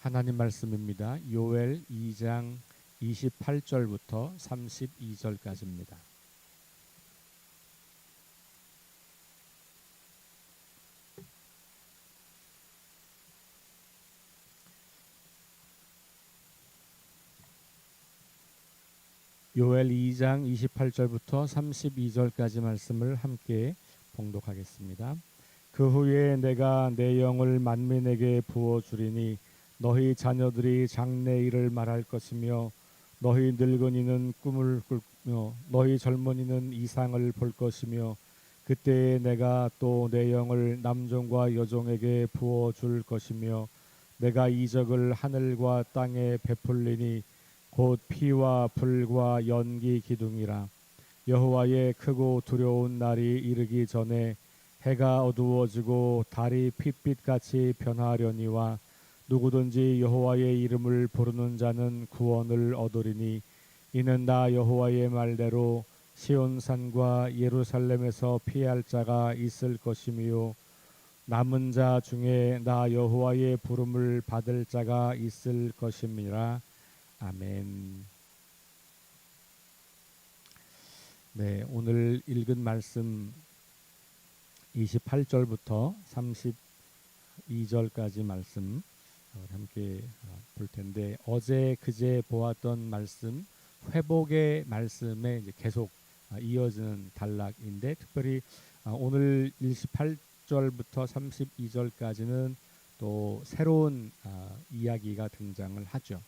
하나님 말씀입니다. 요엘 2장 28절부터 32절까지입니다. 요엘 2장 28절부터 32절까지 말씀을 함께 봉독하겠습니다. 그 후에 내가 내 영을 만민에게 부어주리니 너희 자녀들이 장래일을 말할 것이며 너희 늙은이는 꿈을 꾸며 너희 젊은이는 이상을 볼 것이며 그때에 내가 또 내 영을 남종과 여종에게 부어줄 것이며 내가 이적을 하늘과 땅에 베풀리니 곧 피와 불과 연기 기둥이라. 여호와의 크고 두려운 날이 이르기 전에 해가 어두워지고 달이 핏빛같이 변하려니와 누구든지 여호와의 이름을 부르는 자는 구원을 얻으리니 이는 나 여호와의 말대로 시온산과 예루살렘에서 피할 자가 있을 것이며 남은 자 중에 나 여호와의 부름을 받을 자가 있을 것임이라. 아멘. 네, 오늘 읽은 말씀 28절부터 32절까지 말씀 함께 볼 텐데, 어제 그제 보았던 말씀 회복의 말씀에 이제 계속 이어지는 단락인데, 특별히 오늘 28절부터 32절까지는 또 새로운 이야기가 등장을 하죠.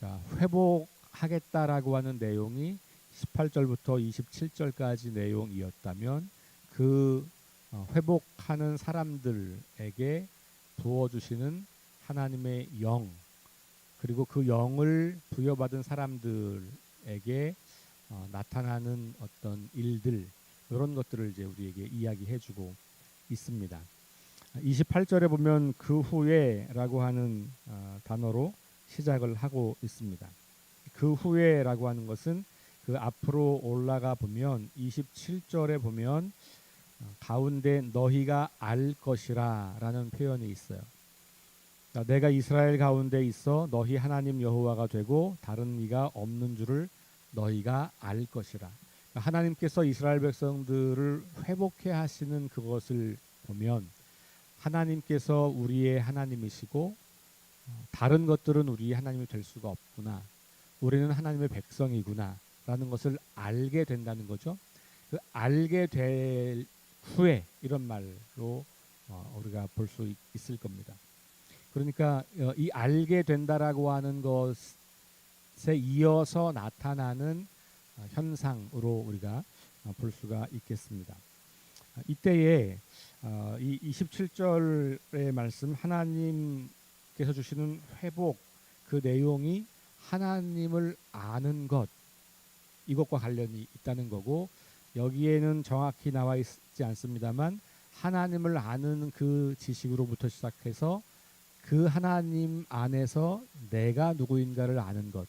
그러니까 회복하겠다라고 하는 내용이 18절부터 27절까지 내용이었다면 그 회복하는 사람들에게 부어주시는 하나님의 영, 그리고 그 영을 부여받은 사람들에게 나타나는 어떤 일들, 이런 것들을 이제 우리에게 이야기해주고 있습니다. 28절에 보면 그 후에라고 하는 단어로 시작을 하고 있습니다. 그 후에라고 하는 것은 그 앞으로 올라가 보면 27절에 보면 가운데 너희가 알 것이라 라는 표현이 있어요. 내가 이스라엘 가운데 있어 너희 하나님 여호와가 되고 다른 이가 없는 줄을 너희가 알 것이라. 하나님께서 이스라엘 백성들을 회복해 하시는 그것을 보면 하나님께서 우리의 하나님이시고 다른 것들은 우리 하나님이 될 수가 없구나, 우리는 하나님의 백성이구나 라는 것을 알게 된다는 거죠. 그 알게 될 후에 이런 말로 우리가 볼 수 있을 겁니다. 그러니까 이 알게 된다라고 하는 것에 이어서 나타나는 현상으로 우리가 볼 수가 있겠습니다. 이때에 이 27절의 말씀, 하나님께서 주시는 회복, 그 내용이 하나님을 아는 것, 이것과 관련이 있다는 거고, 여기에는 정확히 나와 있지 않습니다만 하나님을 아는 그 지식으로부터 시작해서 그 하나님 안에서 내가 누구인가를 아는 것,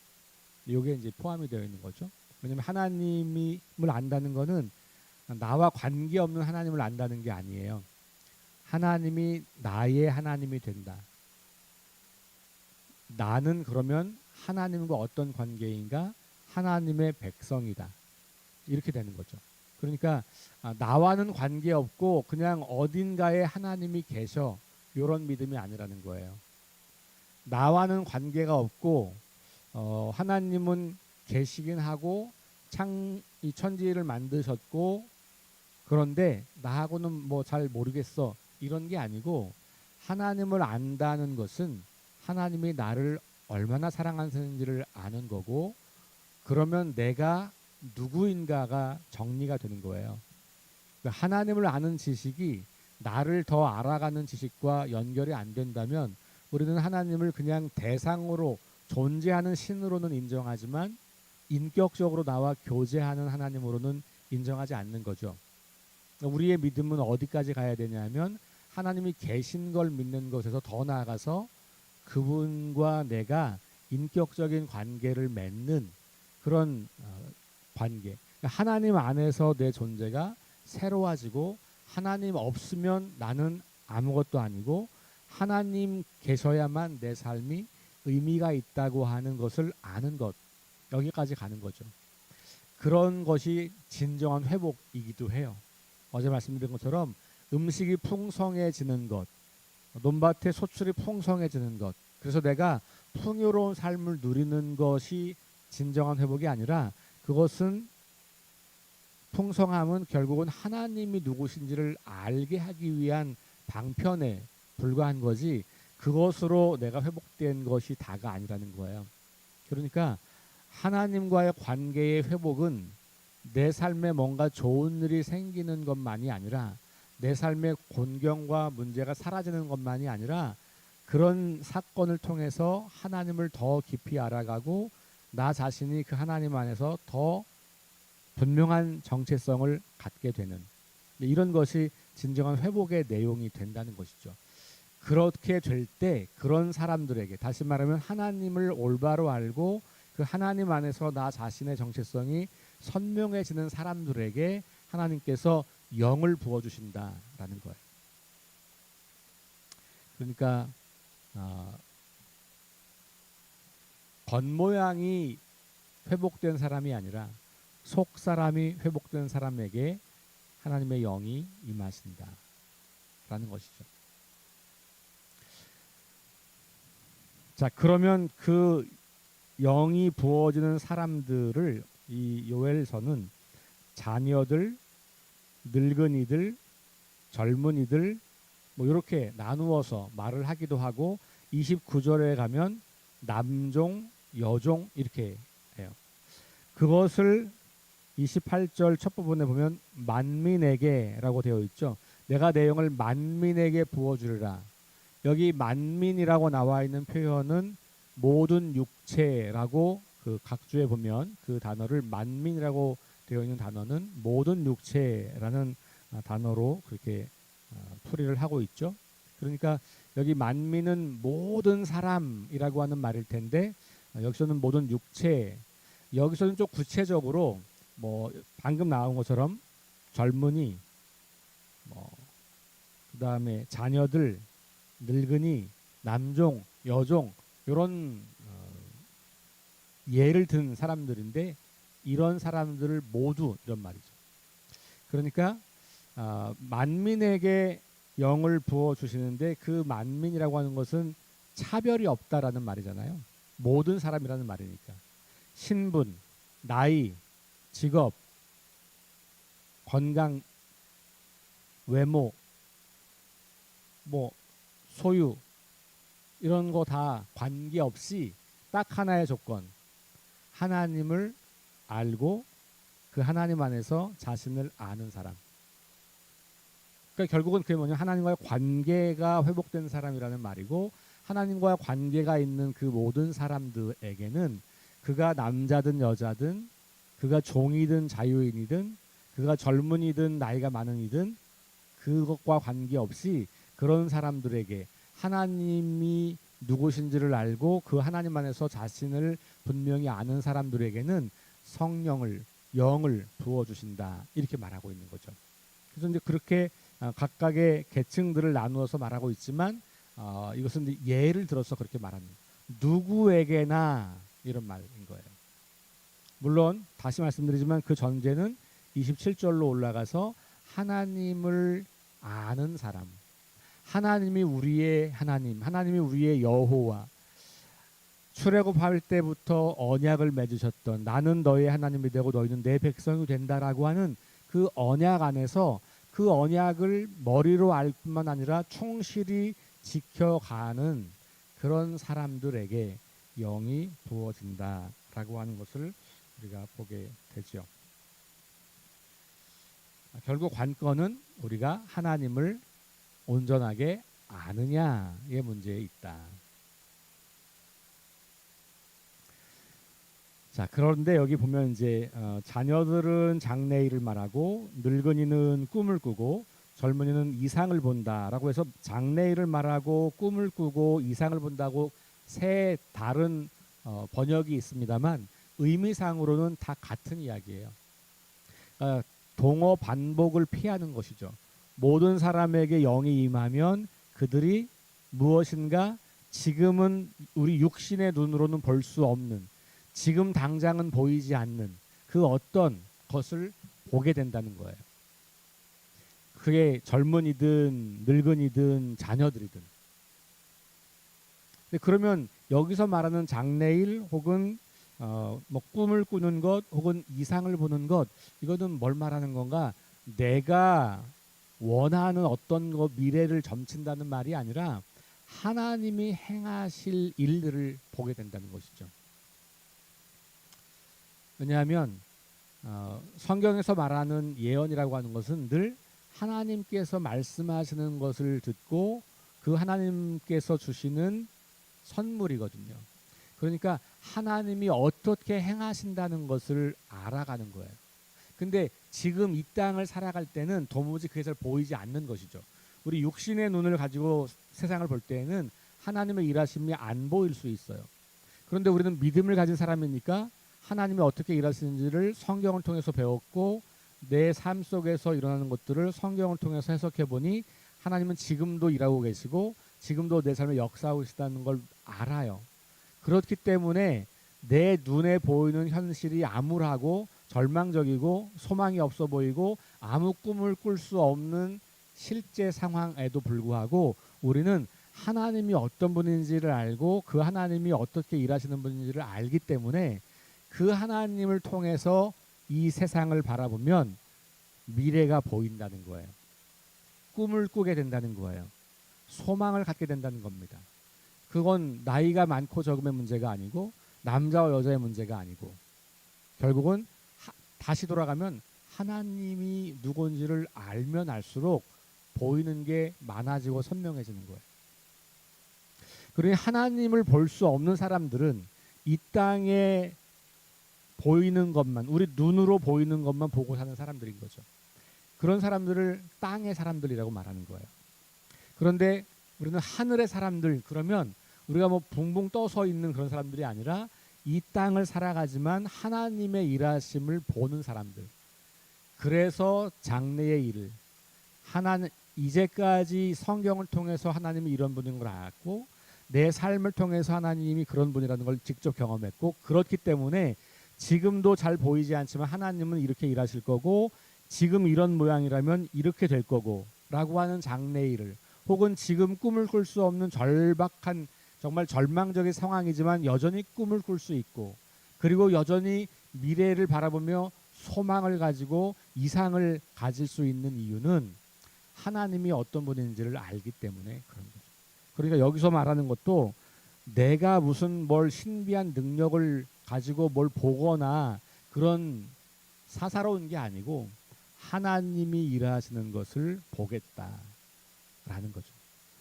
이게 이제 포함이 되어 있는 거죠. 왜냐하면 하나님을 안다는 거는 나와 관계없는 하나님을 안다는 게 아니에요. 하나님이 나의 하나님이 된다. 나는 그러면 하나님과 어떤 관계인가? 하나님의 백성이다. 이렇게 되는 거죠. 그러니까 나와는 관계없고 그냥 어딘가에 하나님이 계셔, 이런 믿음이 아니라는 거예요. 나와는 관계가 없고 하나님은 계시긴 하고 이 천지를 만드셨고, 그런데 나하고는 뭐 잘 모르겠어, 이런 게 아니고, 하나님을 안다는 것은 하나님이 나를 얼마나 사랑하시는지를 아는 거고, 그러면 내가 누구인가가 정리가 되는 거예요. 그러니까 하나님을 아는 지식이 나를 더 알아가는 지식과 연결이 안 된다면 우리는 하나님을 그냥 대상으로 존재하는 신으로는 인정하지만 인격적으로 나와 교제하는 하나님으로는 인정하지 않는 거죠. 우리의 믿음은 어디까지 가야 되냐면 하나님이 계신 걸 믿는 것에서 더 나아가서 그분과 내가 인격적인 관계를 맺는 그런 관계, 하나님 안에서 내 존재가 새로워지고, 하나님 없으면 나는 아무것도 아니고 하나님 계셔야만 내 삶이 의미가 있다고 하는 것을 아는 것, 여기까지 가는 거죠. 그런 것이 진정한 회복이기도 해요. 어제 말씀드린 것처럼 음식이 풍성해지는 것, 논밭의 소출이 풍성해지는 것, 그래서 내가 풍요로운 삶을 누리는 것이 진정한 회복이 아니라, 그것은 풍성함은 결국은 하나님이 누구신지를 알게 하기 위한 방편에 불과한 거지, 그것으로 내가 회복된 것이 다가 아니라는 거예요. 그러니까 하나님과의 관계의 회복은 내 삶에 뭔가 좋은 일이 생기는 것만이 아니라, 내 삶의 곤경과 문제가 사라지는 것만이 아니라, 그런 사건을 통해서 하나님을 더 깊이 알아가고 나 자신이 그 하나님 안에서 더 분명한 정체성을 갖게 되는, 이런 것이 진정한 회복의 내용이 된다는 것이죠. 그렇게 될 때 그런 사람들에게, 다시 말하면 하나님을 올바로 알고 그 하나님 안에서 나 자신의 정체성이 선명해지는 사람들에게 하나님께서 영을 부어주신다라는 거예요. 그러니까 겉모양이 회복된 사람이 아니라 속 사람이 회복된 사람에게 하나님의 영이 임하신다라는 것이죠. 자, 그러면 그 영이 부어지는 사람들을 이 요엘서는 자녀들, 늙은이들, 젊은이들 뭐 이렇게 나누어서 말을 하기도 하고, 29절에 가면 남종, 여종 이렇게 해요. 그것을 28절 첫 부분에 보면 만민에게라고 되어 있죠. 내가 내 영을 만민에게 부어주리라. 여기 만민이라고 나와 있는 표현은 모든 육체라고, 그 각주에 보면 그 단어를 만민이라고 되어 있는 단어는 모든 육체라는 단어로 그렇게 풀이를 하고 있죠. 그러니까 여기 만민은 모든 사람이라고 하는 말일 텐데, 여기서는 모든 육체, 여기서는 좀 구체적으로 뭐 방금 나온 것처럼 젊은이, 뭐 그다음에 자녀들, 늙은이, 남종, 여종 이런 예를 든 사람들인데, 이런 사람들을 모두 이런 말이죠. 그러니까 만민에게 영을 부어 주시는데, 그 만민이라고 하는 것은 차별이 없다라는 말이잖아요. 모든 사람이라는 말이니까. 신분, 나이, 직업, 건강, 외모, 뭐 소유, 이런 거 다 관계없이 딱 하나의 조건, 하나님을 알고 그 하나님 안에서 자신을 아는 사람. 그러니까 결국은 그게 뭐냐, 하나님과의 관계가 회복된 사람이라는 말이고, 하나님과의 관계가 있는 그 모든 사람들에게는, 그가 남자든 여자든, 그가 종이든 자유인이든, 그가 젊은이든 나이가 많은이든, 그것과 관계없이 그런 사람들에게 하나님이 누구신지를 알고 그 하나님 안에서 자신을 분명히 아는 사람들에게는 성령을, 영을 부어주신다, 이렇게 말하고 있는 거죠. 그래서 이제 그렇게 각각의 계층들을 나누어서 말하고 있지만, 이것은 예를 들어서 그렇게 말하는, 누구에게나 이런 말인 거예요. 물론 다시 말씀드리지만 그 전제는 27절로 올라가서 하나님을 아는 사람, 하나님이 우리의 하나님, 하나님이 우리의 여호와, 출애굽할 때부터 언약을 맺으셨던 나는 너의 하나님이 되고 너희는 내 백성이 된다라고 하는 그 언약 안에서, 그 언약을 머리로 알 뿐만 아니라 충실히 지켜가는 그런 사람들에게 영이 부어진다라고 하는 것을 우리가 보게 되죠. 결국 관건은 우리가 하나님을 온전하게 아느냐의 문제에 있다. 자, 그런데 여기 보면 이제 자녀들은 장래일을 말하고, 늙은이는 꿈을 꾸고, 젊은이는 이상을 본다라고 해서 장래일을 말하고 꿈을 꾸고 이상을 본다고 세 다른 번역이 있습니다만, 의미상으로는 다 같은 이야기예요. 동어 반복을 피하는 것이죠. 모든 사람에게 영이 임하면 그들이 무엇인가 지금은 우리 육신의 눈으로는 볼 수 없는, 지금 당장은 보이지 않는 그 어떤 것을 보게 된다는 거예요. 그게 젊은이든 늙은이든 자녀들이든. 그러면 여기서 말하는 장래일 혹은 뭐 꿈을 꾸는 것 혹은 이상을 보는 것, 이거는 뭘 말하는 건가? 내가 원하는 어떤 것, 미래를 점친다는 말이 아니라 하나님이 행하실 일들을 보게 된다는 것이죠. 왜냐하면 성경에서 말하는 예언이라고 하는 것은 늘 하나님께서 말씀하시는 것을 듣고 그 하나님께서 주시는 선물이거든요. 그러니까 하나님이 어떻게 행하신다는 것을 알아가는 거예요. 근데 지금 이 땅을 살아갈 때는 도무지 그게 잘 보이지 않는 것이죠. 우리 육신의 눈을 가지고 세상을 볼 때에는 하나님의 일하심이 안 보일 수 있어요. 그런데 우리는 믿음을 가진 사람이니까 하나님이 어떻게 일하시는지를 성경을 통해서 배웠고 내 삶 속에서 일어나는 것들을 성경을 통해서 해석해 보니 하나님은 지금도 일하고 계시고 지금도 내 삶에 역사하고 계시다는 걸 알아요. 그렇기 때문에 내 눈에 보이는 현실이 암울하고 절망적이고 소망이 없어 보이고 아무 꿈을 꿀 수 없는 실제 상황에도 불구하고 우리는 하나님이 어떤 분인지를 알고 그 하나님이 어떻게 일하시는 분인지를 알기 때문에 그 하나님을 통해서 이 세상을 바라보면 미래가 보인다는 거예요. 꿈을 꾸게 된다는 거예요. 소망을 갖게 된다는 겁니다. 그건 나이가 많고 적음의 문제가 아니고 남자와 여자의 문제가 아니고 결국은 다시 돌아가면 하나님이 누군지를 알면 알수록 보이는 게 많아지고 선명해지는 거예요. 그러니 하나님을 볼 수 없는 사람들은 이 땅에 보이는 것만, 우리 눈으로 보이는 것만 보고 사는 사람들인 거죠. 그런 사람들을 땅의 사람들이라고 말하는 거예요. 그런데 우리는 하늘의 사람들, 그러면 우리가 뭐 붕붕 떠서 있는 그런 사람들이 아니라 이 땅을 살아가지만 하나님의 일하심을 보는 사람들. 그래서 장래의 일을 하나님, 이제까지 성경을 통해서 하나님이 이런 분인 걸 알았고 내 삶을 통해서 하나님이 그런 분이라는 걸 직접 경험했고 그렇기 때문에 지금도 잘 보이지 않지만 하나님은 이렇게 일하실 거고 지금 이런 모양이라면 이렇게 될 거고 라고 하는 장래일을 혹은 지금 꿈을 꿀 수 없는 절박한 정말 절망적인 상황이지만 여전히 꿈을 꿀 수 있고 그리고 여전히 미래를 바라보며 소망을 가지고 이상을 가질 수 있는 이유는 하나님이 어떤 분인지를 알기 때문에 그런 거죠. 그러니까 여기서 말하는 것도 내가 무슨 뭘 신비한 능력을 가지고 뭘 보거나 그런 사사로운 게 아니고 하나님이 일하시는 것을 보겠다라는 거죠.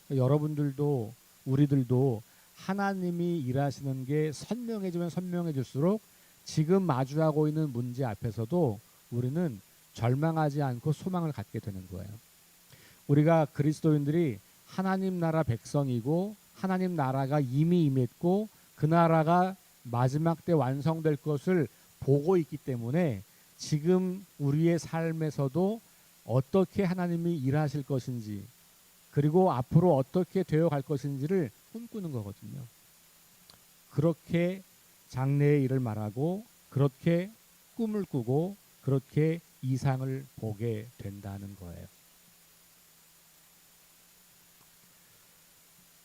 그러니까 여러분들도 우리들도 하나님이 일하시는 게 선명해지면 선명해질수록 지금 마주하고 있는 문제 앞에서도 우리는 절망하지 않고 소망을 갖게 되는 거예요. 우리가 그리스도인들이 하나님 나라 백성이고 하나님 나라가 이미 임했고 그 나라가 마지막 때 완성될 것을 보고 있기 때문에 지금 우리의 삶에서도 어떻게 하나님이 일하실 것인지 그리고 앞으로 어떻게 되어 갈 것인지를 꿈꾸는 거거든요. 그렇게 장래의 일을 말하고 그렇게 꿈을 꾸고 그렇게 이상을 보게 된다는 거예요.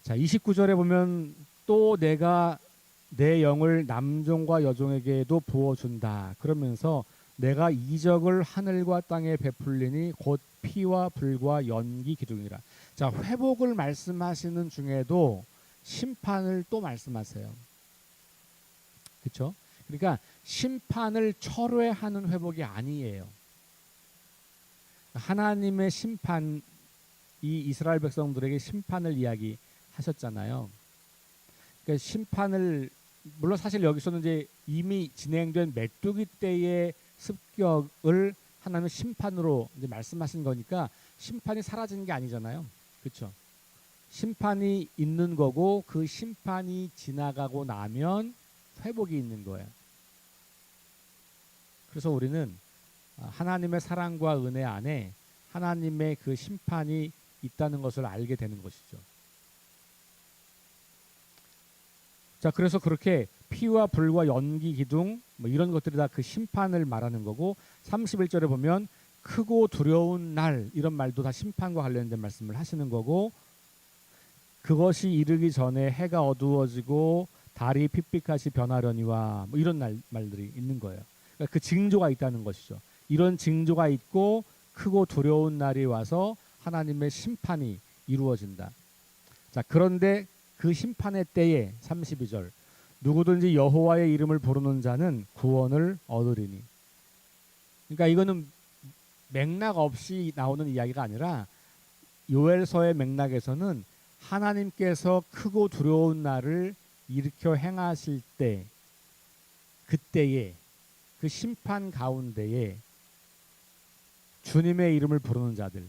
자, 29절에 보면 또 내가 내 영을 남종과 여종에게도 부어준다. 그러면서 내가 이적을 하늘과 땅에 베풀리니 곧 피와 불과 연기 기둥이라. 자, 회복을 말씀하시는 중에도 심판을 또 말씀하세요. 그렇죠? 그러니까 심판을 철회하는 회복이 아니에요. 하나님의 심판, 이 이스라엘 백성들에게 심판을 이야기하셨잖아요. 그러니까 심판을 물론 사실 여기서는 이제 이미 진행된 메뚜기 때의 습격을 하나님은 심판으로 이제 말씀하신 거니까 심판이 사라진 게 아니잖아요. 그렇죠? 심판이 있는 거고 그 심판이 지나가고 나면 회복이 있는 거예요. 그래서 우리는 하나님의 사랑과 은혜 안에 하나님의 그 심판이 있다는 것을 알게 되는 것이죠. 자, 그래서 그렇게 피와 불과 연기 기둥 뭐 이런 것들이 다 그 심판을 말하는 거고 31절에 보면 크고 두려운 날 이런 말도 다 심판과 관련된 말씀을 하시는 거고 그것이 이르기 전에 해가 어두워지고 달이 핏빛같이 변하려니와 뭐 이런 말들이 있는 거예요. 그러니까 그 징조가 있다는 것이죠. 이런 징조가 있고 크고 두려운 날이 와서 하나님의 심판이 이루어진다. 자, 그런데 그 심판의 때에 32절 누구든지 여호와의 이름을 부르는 자는 구원을 얻으리니. 그러니까 이거는 맥락 없이 나오는 이야기가 아니라 요엘서의 맥락에서는 하나님께서 크고 두려운 날을 일으켜 행하실 때 그때에 그 심판 가운데에 주님의 이름을 부르는 자들.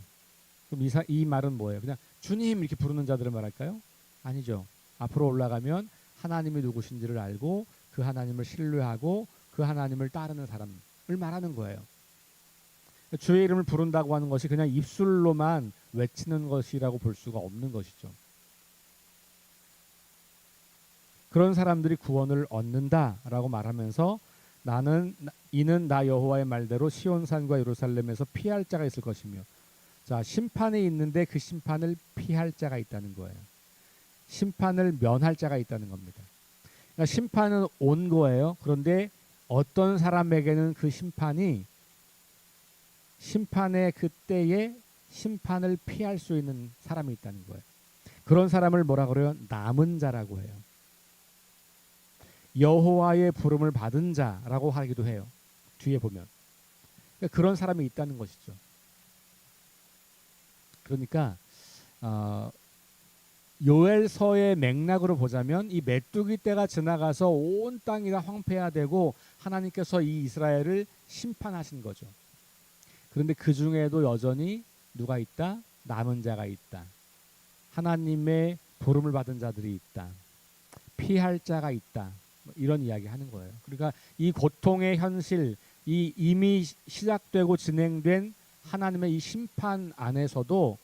그럼 이 말은 뭐예요? 그냥 주님 이렇게 부르는 자들을 말할까요? 아니죠. 앞으로 올라가면 하나님이 누구신지를 알고 그 하나님을 신뢰하고 그 하나님을 따르는 사람을 말하는 거예요. 주의 이름을 부른다고 하는 것이 그냥 입술로만 외치는 것이라고 볼 수가 없는 것이죠. 그런 사람들이 구원을 얻는다라고 말하면서 이는 나 여호와의 말대로 시온산과 예루살렘에서 피할 자가 있을 것이며 자, 심판이 있는데 그 심판을 피할 자가 있다는 거예요. 심판을 면할 자가 있다는 겁니다. 그러니까 심판은 온 거예요. 그런데 어떤 사람에게는 그 심판이 심판의 그때에 심판을 피할 수 있는 사람이 있다는 거예요. 그런 사람을 뭐라 그래요? 남은 자라고 해요. 여호와의 부름을 받은 자라고 하기도 해요. 뒤에 보면. 그러니까 그런 사람이 있다는 것이죠. 그러니까 요엘서의 맥락으로 보자면 이 메뚜기 때가 지나가서 온 땅이 다 황폐화되고 하나님께서 이 이스라엘을 심판하신 거죠. 그런데 그 중에도 여전히 누가 있다? 남은 자가 있다. 하나님의 부름을 받은 자들이 있다. 피할 자가 있다. 이런 이야기 하는 거예요. 그러니까 이 고통의 현실, 이 이미 시작되고 진행된 하나님의 이 심판 안에서도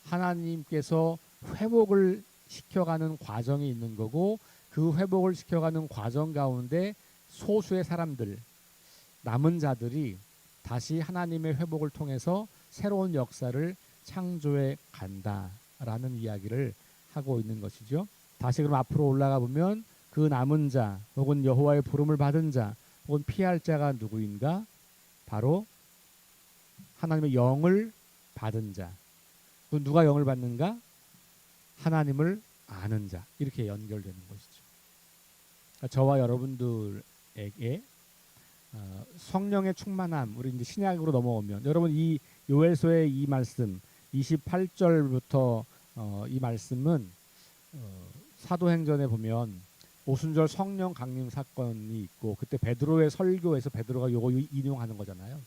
하나님께서 회복을 시켜가는 과정이 있는 거고 그 회복을 시켜가는 과정 가운데 소수의 사람들, 남은 자들이 다시 하나님의 회복을 통해서 새로운 역사를 창조해 간다라는 이야기를 하고 있는 것이죠. 다시 그럼 앞으로 올라가 보면 그 남은 자 혹은 여호와의 부름을 받은 자 혹은 피할 자가 누구인가? 바로 하나님의 영을 받은 자. 그 누가 영을 받는가? 하나님을 아는 자. 이렇게 연결되는 것이죠. 그러니까 저와 여러분들에게 성령의 충만함, 우리 이제 신약으로 넘어오면 여러분 이 요엘서의 이 말씀 28절부터 이 말씀은 사도행전에 보면 오순절 성령 강림 사건이 있고 그때 베드로의 설교에서 베드로가 요거 인용하는 거잖아요.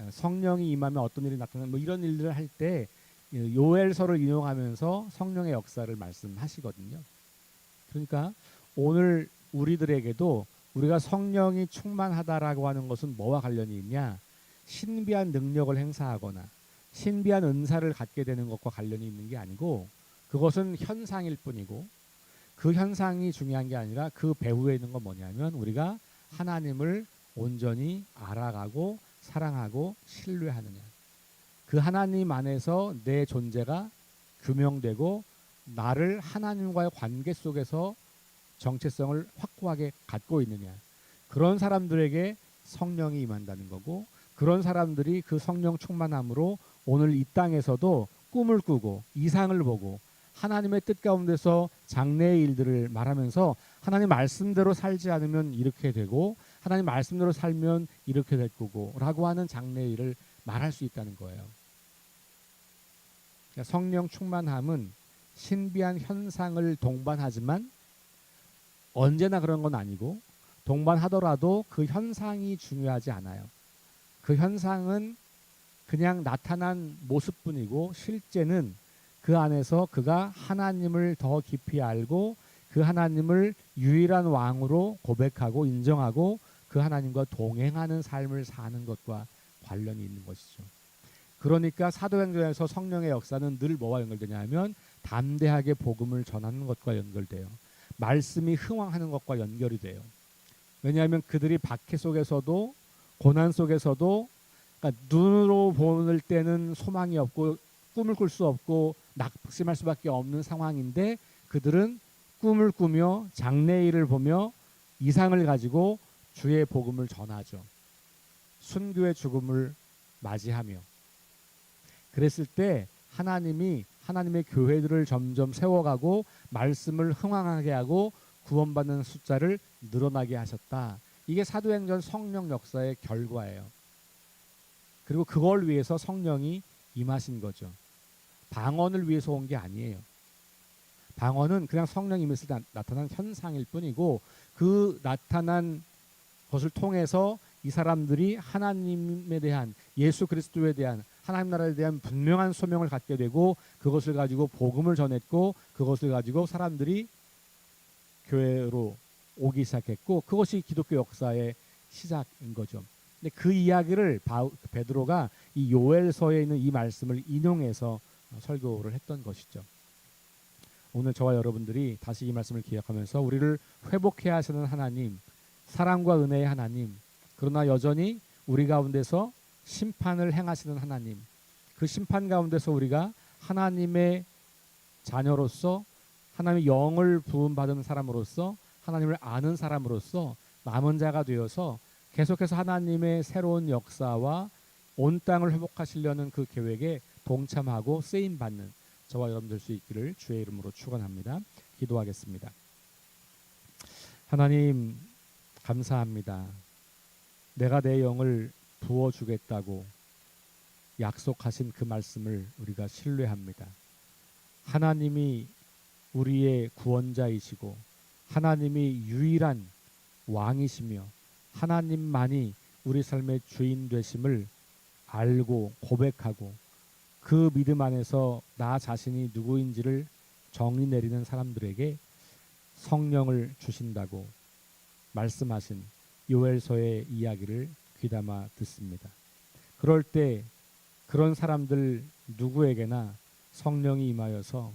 성령이 임하면 어떤 일이 나타나는 뭐 이런 일들을 할 때 요엘서를 인용하면서 성령의 역사를 말씀하시거든요. 그러니까 오늘 우리들에게도 우리가 성령이 충만하다라고 하는 것은 뭐와 관련이 있냐? 신비한 능력을 행사하거나 신비한 은사를 갖게 되는 것과 관련이 있는 게 아니고 그것은 현상일 뿐이고 그 현상이 중요한 게 아니라 그 배후에 있는 건 뭐냐면 우리가 하나님을 온전히 알아가고 사랑하고 신뢰하느냐. 그 하나님 안에서 내 존재가 규명되고 나를 하나님과의 관계 속에서 정체성을 확고하게 갖고 있느냐. 그런 사람들에게 성령이 임한다는 거고 그런 사람들이 그 성령 충만함으로 오늘 이 땅에서도 꿈을 꾸고 이상을 보고 하나님의 뜻 가운데서 장래의 일들을 말하면서 하나님 말씀대로 살지 않으면 이렇게 되고 하나님 말씀대로 살면 이렇게 될 거고 라고 하는 장래의 일을 말할 수 있다는 거예요. 그러니까 성령 충만함은 신비한 현상을 동반하지만 언제나 그런 건 아니고 동반하더라도 그 현상이 중요하지 않아요. 그 현상은 그냥 나타난 모습뿐이고 실제는 그 안에서 그가 하나님을 더 깊이 알고 그 하나님을 유일한 왕으로 고백하고 인정하고 그 하나님과 동행하는 삶을 사는 것과 관련이 있는 것이죠. 그러니까 사도행전에서 성령의 역사는 늘 뭐와 연결되냐 하면 담대하게 복음을 전하는 것과 연결돼요. 말씀이 흥왕하는 것과 연결이 돼요. 왜냐하면 그들이 박해 속에서도 고난 속에서도 그러니까 눈으로 보는 때는 소망이 없고 꿈을 꿀 수 없고 낙심할 수밖에 없는 상황인데 그들은 꿈을 꾸며 장래일을 보며 이상을 가지고 주의 복음을 전하죠. 순교의 죽음을 맞이하며 그랬을 때 하나님이 하나님의 교회들을 점점 세워가고 말씀을 흥왕하게 하고 구원받는 숫자를 늘어나게 하셨다. 이게 사도행전 성령 역사의 결과예요. 그리고 그걸 위해서 성령이 임하신 거죠. 방언을 위해서 온 게 아니에요. 방언은 그냥 성령이 임했을 때 나타난 현상일 뿐이고 그 나타난 것을 통해서 이 사람들이 하나님에 대한 예수 그리스도에 대한 하나님 나라에 대한 분명한 소명을 갖게 되고 그것을 가지고 복음을 전했고 그것을 가지고 사람들이 교회로 오기 시작했고 그것이 기독교 역사의 시작인 거죠. 근데 그 이야기를 베드로가 이 요엘서에 있는 이 말씀을 인용해서 설교를 했던 것이죠. 오늘 저와 여러분들이 다시 이 말씀을 기억하면서 우리를 회복해 하시는 하나님, 사랑과 은혜의 하나님, 그러나 여전히 우리 가운데서 심판을 행하시는 하나님, 그 심판 가운데서 우리가 하나님의 자녀로서 하나님의 영을 부음받은 사람으로서 하나님을 아는 사람으로서 남은 자가 되어서 계속해서 하나님의 새로운 역사와 온 땅을 회복하시려는 그 계획에 동참하고 쓰임받는 저와 여러분 될 수 있기를 주의 이름으로 축원합니다. 기도하겠습니다. 하나님 감사합니다. 내가 내 영을 부어주겠다고 약속하신 그 말씀을 우리가 신뢰합니다. 하나님이 우리의 구원자이시고 하나님이 유일한 왕이시며 하나님만이 우리 삶의 주인 되심을 알고 고백하고 그 믿음 안에서 나 자신이 누구인지를 정의 내리는 사람들에게 성령을 주신다고 말씀하신 요엘서의 이야기를 귀담아 듣습니다. 그럴 때 그런 사람들 누구에게나 성령이 임하여서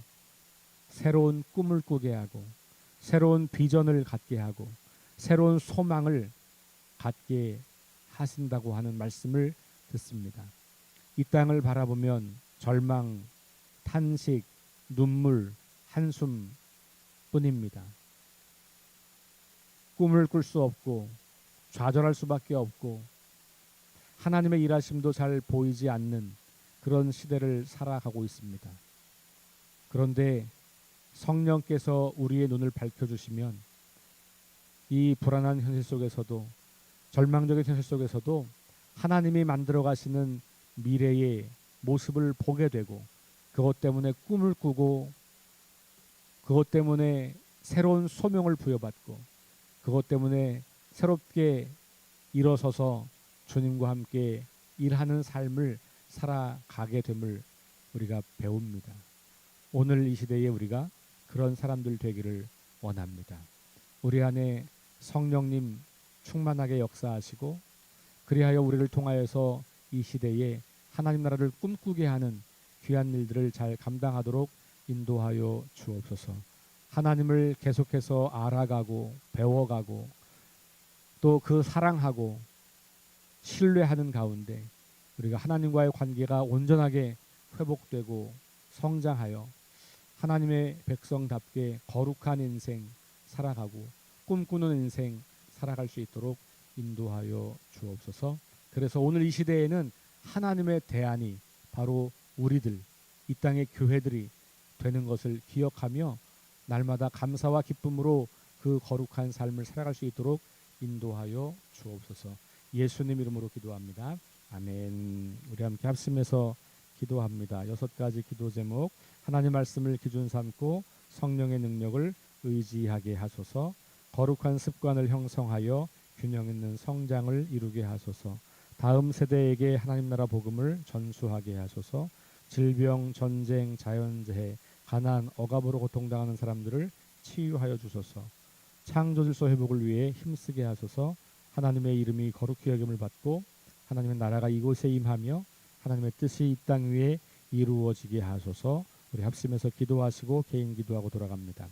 새로운 꿈을 꾸게 하고 새로운 비전을 갖게 하고 새로운 소망을 갖게 하신다고 하는 말씀을 듣습니다. 이 땅을 바라보면 절망, 탄식, 눈물, 한숨 뿐입니다. 꿈을 꿀 수 없고 좌절할 수밖에 없고 하나님의 일하심도 잘 보이지 않는 그런 시대를 살아가고 있습니다. 그런데 성령께서 우리의 눈을 밝혀주시면 이 불안한 현실 속에서도 절망적인 현실 속에서도 하나님이 만들어 가시는 미래의 모습을 보게 되고 그것 때문에 꿈을 꾸고 그것 때문에 새로운 소명을 부여받고 그것 때문에 새롭게 일어서서 주님과 함께 일하는 삶을 살아가게 됨을 우리가 배웁니다. 오늘 이 시대에 우리가 그런 사람들 되기를 원합니다. 우리 안에 성령님 충만하게 역사하시고 그리하여 우리를 통하여서 이 시대에 하나님 나라를 꿈꾸게 하는 귀한 일들을 잘 감당하도록 인도하여 주옵소서. 하나님을 계속해서 알아가고 배워가고 또 그 사랑하고 신뢰하는 가운데 우리가 하나님과의 관계가 온전하게 회복되고 성장하여 하나님의 백성답게 거룩한 인생 살아가고 꿈꾸는 인생 살아갈 수 있도록 인도하여 주옵소서. 그래서 오늘 이 시대에는 하나님의 대안이 바로 우리들, 이 땅의 교회들이 되는 것을 기억하며 날마다 감사와 기쁨으로 그 거룩한 삶을 살아갈 수 있도록 인도하여 주옵소서. 예수님 이름으로 기도합니다. 아멘. 우리 함께 합심해서 기도합니다. 6가지 기도 제목. 하나님 말씀을 기준 삼고 성령의 능력을 의지하게 하소서. 거룩한 습관을 형성하여 균형 있는 성장을 이루게 하소서. 다음 세대에게 하나님 나라 복음을 전수하게 하소서. 질병, 전쟁, 자연재해, 가난, 억압으로 고통당하는 사람들을 치유하여 주소서. 창조 질서 회복을 위해 힘쓰게 하소서. 하나님의 이름이 거룩히 여김을 받고 하나님의 나라가 이곳에 임하며 하나님의 뜻이 이 땅 위에 이루어지게 하소서. 우리 합심해서 기도하시고 개인 기도하고 돌아갑니다.